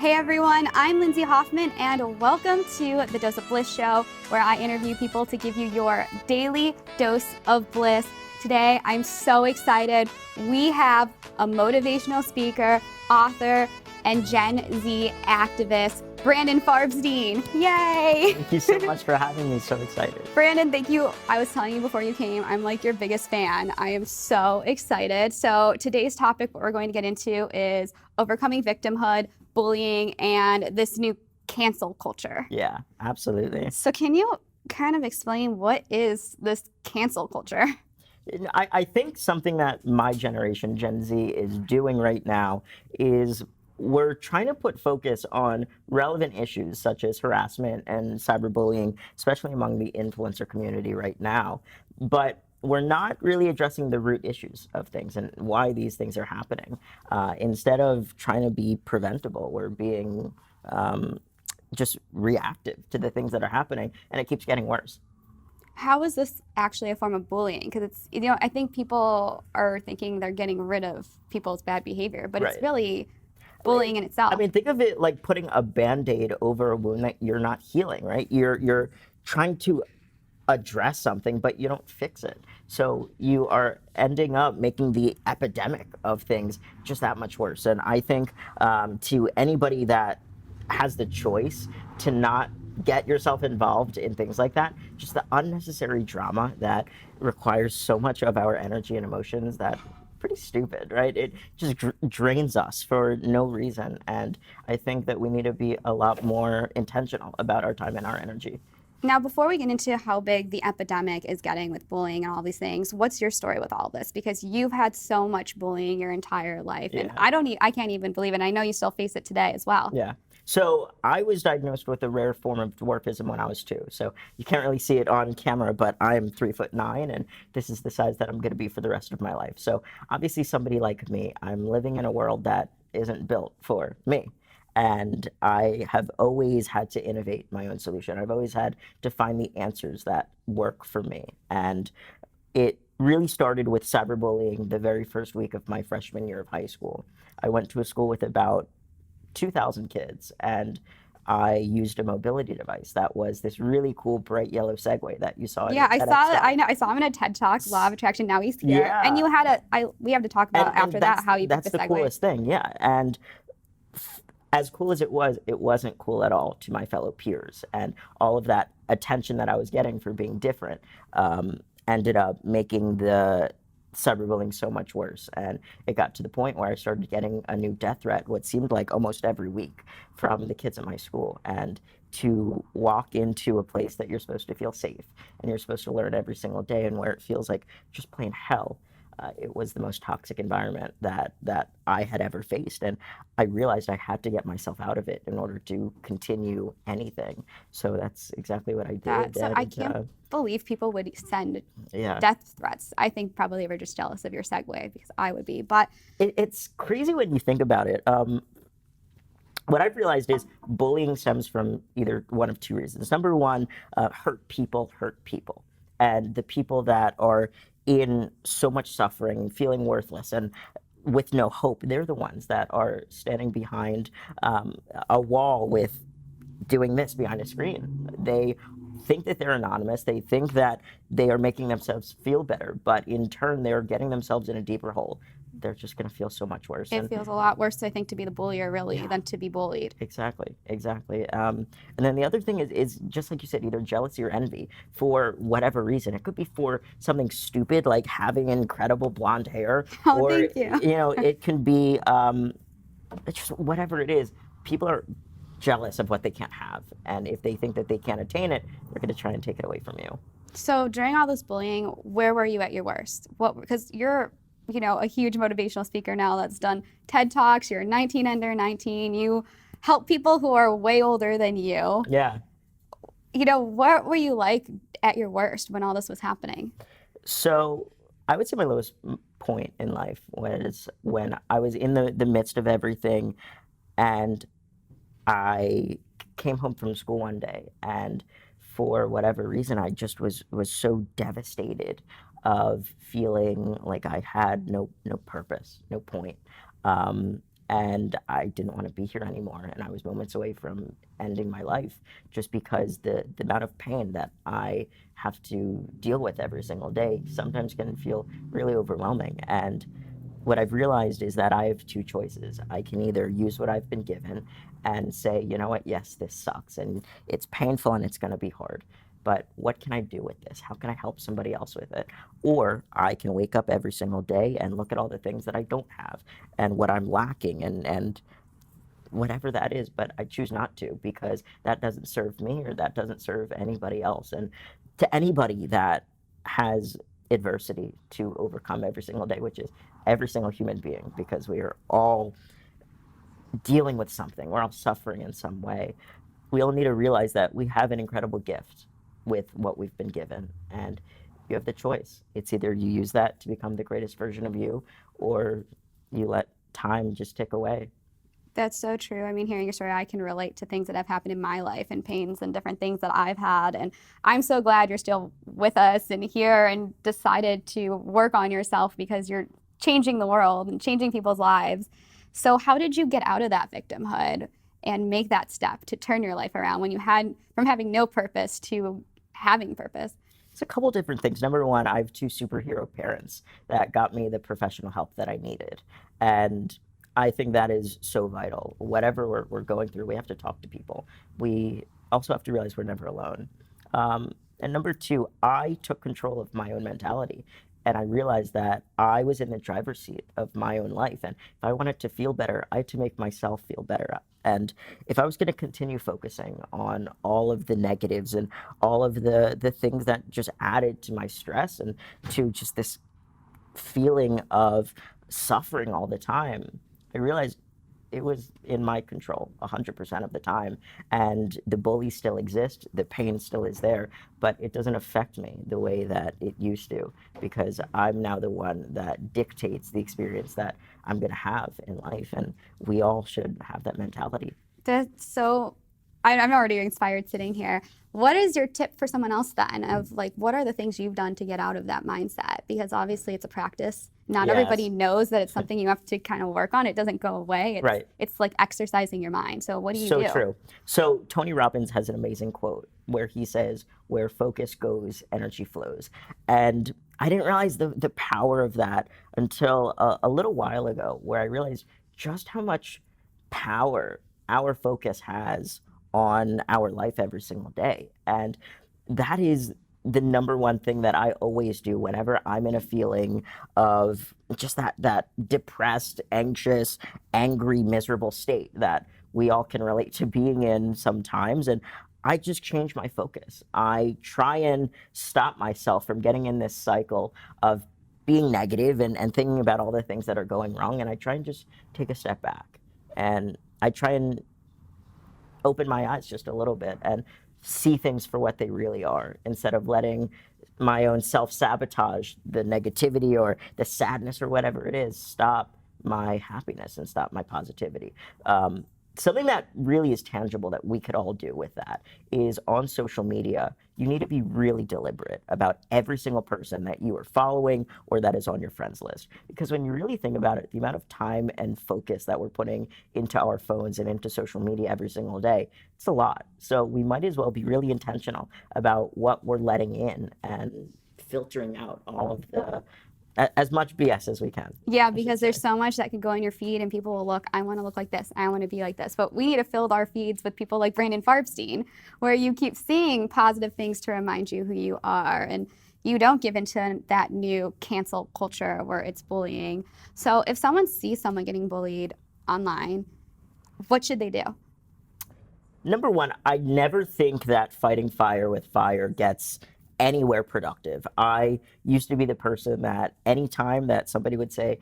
Hey everyone, I'm Lindsay Hoffman and welcome to the Dose of Bliss show, where I interview people to give you your daily dose of bliss. Today, I'm so excited. We have a motivational speaker, author, and Gen Z activist, Brandon Farbstein. Yay! Thank you so much for having me. So excited. Brandon, thank you. I was telling you before you came, I'm like your biggest fan. I am so excited. So today's topic, what we're going to get into is overcoming victimhood, bullying, and this new cancel culture. Yeah, absolutely. So can you kind of explain what is this cancel culture? I think something that my generation, Gen Z, is doing right now is we're trying to put focus on relevant issues such as harassment and cyberbullying, especially among the influencer community right now. But we're not really addressing the root issues of things and why these things are happening. Instead of trying to be preventable, we're being just reactive to the things that are happening, and it keeps getting worse. How is this actually a form of bullying? Because it's, I think people are thinking they're getting rid of people's bad behavior, but Right. It's really bullying in itself. I mean, think of it like putting a Band-Aid over a wound that you're not healing, right? You're trying to address something, but you don't fix it. So you are ending up making the epidemic of things just that much worse. And I think to anybody that has the choice to not get yourself involved in things like that, just the unnecessary drama that requires so much of our energy and emotions, that pretty stupid, right? It just drains us for no reason. And I think that we need to be a lot more intentional about our time and our energy. Now, before we get into how big the epidemic is getting with bullying and all these things, what's your story with all this? Because you've had so much bullying your entire life, and I can't even believe it. And I know you still face it today as well. Yeah. So I was diagnosed with a rare form of dwarfism when I was 2. So you can't really see it on camera, but I'm 3'9", and this is the size that I'm going to be for the rest of my life. So obviously somebody like me, I'm living in a world that isn't built for me. And I have always had to innovate my own solution. I've always had to find the answers that work for me. And it really started with cyberbullying the very first week of my freshman year of high school. I went to a school with about 2,000 kids, and I used a mobility device that was this really cool bright yellow Segway that you saw. Yeah, I saw it. I know. I saw him in a TED Talk, Law of Attraction. Now he's here, and you had we have to talk about after that how you picked the Segway. That's the coolest thing, yeah. And as cool as it wasn't cool at all to my fellow peers, and all of that attention that I was getting for being different ended up making the cyberbullying so much worse. And it got to the point where I started getting a new death threat, what seemed like almost every week, from the kids at my school. And to walk into a place that you're supposed to feel safe and you're supposed to learn every single day, and where it feels like just plain hell, it was the most toxic environment that I had ever faced. And I realized I had to get myself out of it in order to continue anything. So that's exactly what I did. So I can't believe people would send death threats. I think probably they were just jealous of your Segway, because I would be. But it's crazy when you think about it. What I've realized is bullying stems from either one of two reasons. Number one, hurt people. And the people that are in so much suffering, feeling worthless, and with no hope, they're the ones that are standing behind a wall with doing this behind a screen. They think that they're anonymous. They think that they are making themselves feel better, but in turn, they're getting themselves in a deeper hole. They're just going to feel so much worse. It feels a lot worse, I think, to be the bullier, really, than to be bullied. Exactly. And then the other thing is just like you said, either jealousy or envy for whatever reason. It could be for something stupid like having incredible blonde hair. Oh, thank you. It can be just whatever it is. People are jealous of what they can't have, and if they think that they can't attain it, they're going to try and take it away from you. So during all this bullying, where were you at your worst? Because you're a huge motivational speaker now that's done TED Talks. You're 19 under 19. You help people who are way older than you. Yeah. What were you like at your worst when all this was happening? So I would say my lowest point in life was when I was in the midst of everything, and I came home from school one day, and for whatever reason, I just was so devastated of feeling like I had no purpose, no point. and I didn't want to be here anymore. And I was moments away from ending my life just because the amount of pain that I have to deal with every single day sometimes can feel really overwhelming. And what I've realized is that I have two choices. I can either use what I've been given and say, you know what, yes, this sucks and it's painful and it's going to be hard, but what can I do with this? How can I help somebody else with it? Or I can wake up every single day and look at all the things that I don't have and what I'm lacking and whatever that is, but I choose not to because that doesn't serve me or that doesn't serve anybody else. And to anybody that has adversity to overcome every single day, which is every single human being, because we are all dealing with something, we're all suffering in some way. We all need to realize that we have an incredible gift with what we've been given, and you have the choice. It's either you use that to become the greatest version of you, or you let time just tick away. That's so true. I mean, hearing your story, I can relate to things that have happened in my life and pains and different things that I've had. And I'm so glad you're still with us and here and decided to work on yourself because you're changing the world and changing people's lives. So, how did you get out of that victimhood and make that step to turn your life around when you had from having no purpose to having purpose? It's a couple different things. Number one, I have two superhero parents that got me the professional help that I needed. And I think that is so vital. Whatever we're going through, we have to talk to people. We also have to realize we're never alone. And number two, I took control of my own mentality. And I realized that I was in the driver's seat of my own life. And if I wanted to feel better, I had to make myself feel better. And if I was going to continue focusing on all of the negatives and all of the things that just added to my stress and to just this feeling of suffering all the time, I realized it was in my control 100% of the time. And the bullies still exist, the pain still is there, but it doesn't affect me the way that it used to because I'm now the one that dictates the experience that I'm going to have in life. And we all should have that mentality. That's so, I'm already inspired sitting here. What is your tip for someone else then of like, what are the things you've done to get out of that mindset? Because obviously it's a practice. Not everybody knows that it's something you have to kind of work on. It doesn't go away. It's like exercising your mind. So what do you do? So true. So Tony Robbins has an amazing quote where he says, where focus goes, energy flows. And I didn't realize the power of that until a little while ago, where I realized just how much power our focus has on our life every single day. And that is the number one thing that I always do whenever I'm in a feeling of just that depressed, anxious, angry, miserable state that we all can relate to being in sometimes. And I just change my focus. I try and stop myself from getting in this cycle of being negative and thinking about all the things that are going wrong. And I try and just take a step back. And I try and open my eyes just a little bit and see things for what they really are instead of letting my own self-sabotage, the negativity or the sadness or whatever it is, stop my happiness and stop my positivity. Something that really is tangible that we could all do with that is on social media, you need to be really deliberate about every single person that you are following or that is on your friends list. Because when you really think about it, the amount of time and focus that we're putting into our phones and into social media every single day, it's a lot. So we might as well be really intentional about what we're letting in and filtering out all of the as much BS as we can. Yeah, because there's so much that can go in your feed and people will look, I want to look like this, I want to be like this. But we need to fill our feeds with people like Brandon Farbstein, where you keep seeing positive things to remind you who you are. And you don't give into that new cancel culture where it's bullying. So if someone sees someone getting bullied online, what should they do? Number one, I never think that fighting fire with fire gets anywhere productive. I used to be the person that anytime that somebody would say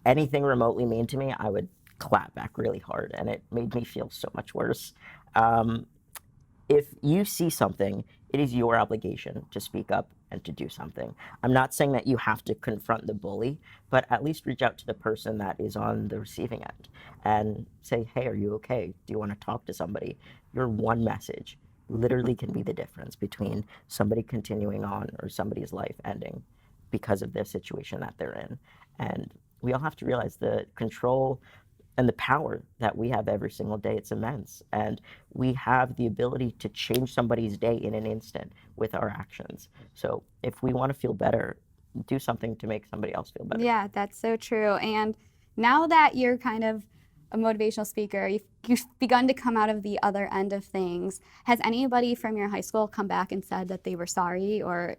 anything remotely mean to me, I would clap back really hard, and it made me feel so much worse. If you see something, it is your obligation to speak up and to do something. I'm not saying that you have to confront the bully, but at least reach out to the person that is on the receiving end and say, hey, are you okay? Do you want to talk to somebody? Your one message literally can be the difference between somebody continuing on or somebody's life ending because of the situation that they're in. And we all have to realize the control and the power that we have every single day, it's immense. And we have the ability to change somebody's day in an instant with our actions. So if we want to feel better, do something to make somebody else feel better. Yeah, that's so true. And now that you're kind of a motivational speaker, you've begun to come out of the other end of things. Has anybody from your high school come back and said that they were sorry, or,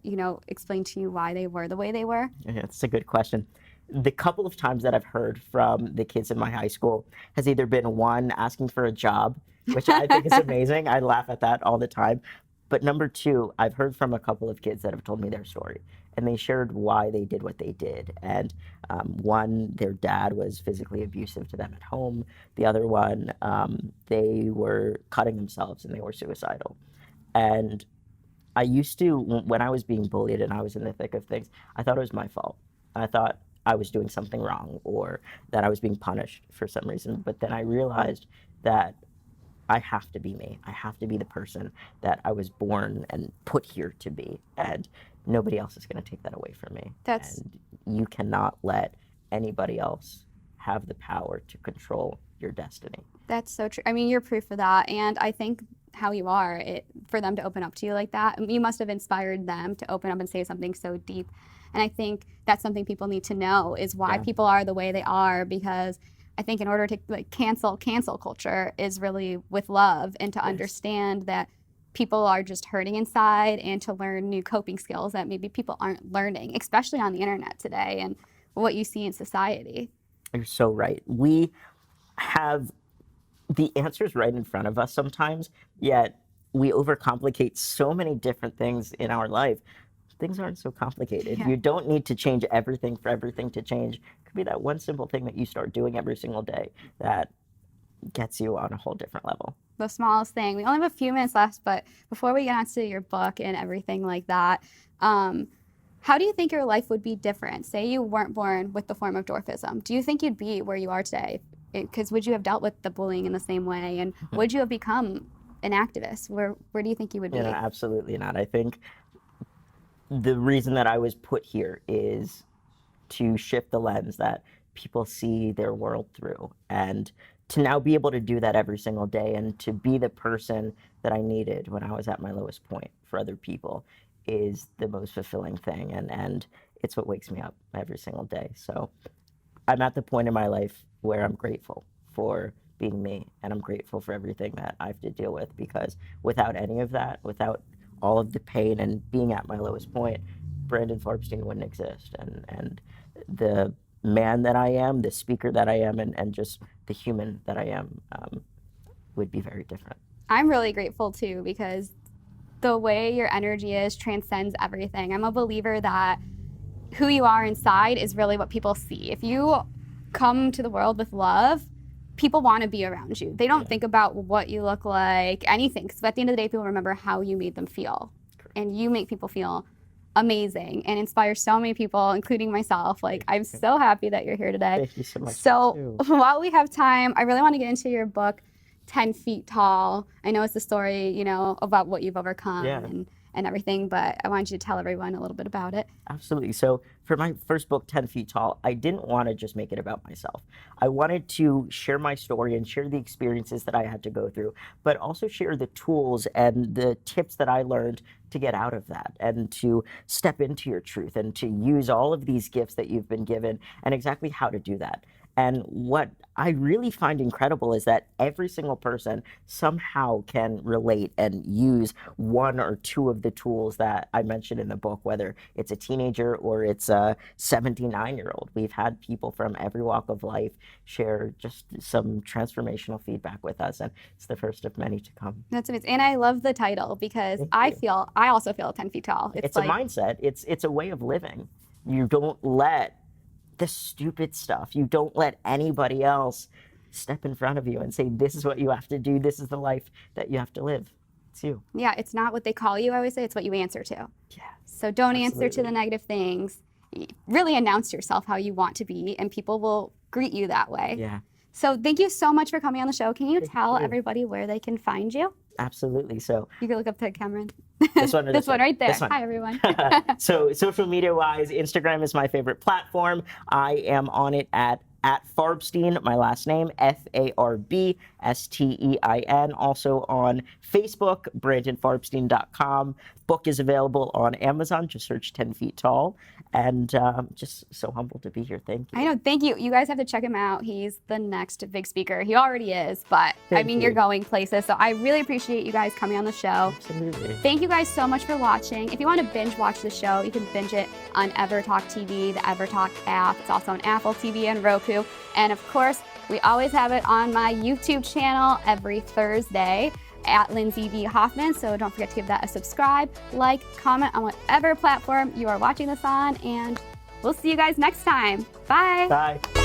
explained to you why they were the way they were? Yeah, it's a good question. The couple of times that I've heard from the kids in my high school has either been one, asking for a job, which I think is amazing. I laugh at that all the time. But number two, I've heard from a couple of kids that have told me their story, and they shared why they did what they did. And one, their dad was physically abusive to them at home. The other one, they were cutting themselves and they were suicidal. And I used to, when I was being bullied and I was in the thick of things, I thought it was my fault. I thought I was doing something wrong, or that I was being punished for some reason. But then I realized that I have to be me. I have to be the person that I was born and put here to be. And nobody else is going to take that away from me. And you cannot let anybody else have the power to control your destiny. That's so true. I mean, you're proof of that. And I think how you are, for them to open up to you like that, you must have inspired them to open up and say something so deep. And I think that's something people need to know, is why people are the way they are, because I think in order to cancel culture is really with love, and to understand that people are just hurting inside, and to learn new coping skills that maybe people aren't learning, especially on the internet today and what you see in society. You're so right. We have the answers right in front of us sometimes, yet we overcomplicate so many different things in our life. Things aren't so complicated. You don't need to change everything for everything to change. It could be that one simple thing that you start doing every single day that gets you on a whole different level. The smallest thing. We only have a few minutes left, but before we get on to your book and everything like that, how do you think your life would be different? Say you weren't born with the form of dwarfism. Do you think you'd be where you are today? Because would you have dealt with the bullying in the same way? And would you have become an activist? Where do you think you would be? Absolutely not. I think the reason that I was put here is to shift the lens that people see their world through, and to now be able to do that every single day, and to be the person that I needed when I was at my lowest point for other people is the most fulfilling thing, and it's what wakes me up every single day. So I'm at the point in my life where I'm grateful for being me, and I'm grateful for everything that I have to deal with, because without any of that, without all of the pain and being at my lowest point, Brandon Farbstein wouldn't exist. And the man that I am, the speaker that I am, and just the human that I am would be very different. I'm really grateful too, because the way your energy is transcends everything. I'm a believer that who you are inside is really what people see. If you come to the world with love, people want to be around you. They don't think about what you look like, anything, because at the end of the day, people remember how you made them feel. And you make people feel amazing and inspire so many people, including myself. Like, I'm so happy that you're here today. Thank you so much. So while we have time, I really want to get into your book, 10 Feet Tall. I know it's the story, about what you've overcome and everything, but I want you to tell everyone a little bit about it. Absolutely. So for my first book, 10 Feet Tall, I didn't want to just make it about myself. I wanted to share my story and share the experiences that I had to go through, but also share the tools and the tips that I learned to get out of that, and to step into your truth, and to use all of these gifts that you've been given, and exactly how to do that. And what I really find incredible is that every single person somehow can relate and use one or two of the tools that I mentioned in the book, whether it's a teenager or it's a 79-year-old. We've had people from every walk of life share just some transformational feedback with us, and it's the first of many to come. That's amazing. And I love the title, because I also feel 10 feet tall. It's like a mindset. It's a way of living. You don't let the stupid stuff, you don't let anybody else step in front of you and say, this is what you have to do, this is the life that you have to live. It's you. Yeah, it's not what they call you, I always say, it's what you answer to. Yeah. So don't answer to the negative things. Really announce yourself how you want to be, and people will greet you that way. Yeah. So thank you so much for coming on the show. Can you tell everybody where they can find you? Absolutely. So you can look up to Cameron. This one or this one right there. This one. Hi, everyone. So social media wise, Instagram is my favorite platform. I am on it at at Farbstein, my last name, Farbstein, also on Facebook, BrandonFarbstein.com. Book is available on Amazon, just search 10 Feet Tall, and just so humble to be here. Thank you. I know, thank you. You guys have to check him out. He's the next big speaker. He already is, but I mean, you're going places, so I really appreciate you guys coming on the show. Absolutely. Thank you guys so much for watching. If you want to binge watch the show, you can binge it on EverTalk TV, the EverTalk app. It's also on Apple TV and Roku. And of course, we always have it on my YouTube channel every Thursday at Lindsay V. Hoffman. So don't forget to give that a subscribe, like, comment on whatever platform you are watching this on, and we'll see you guys next time. Bye. Bye.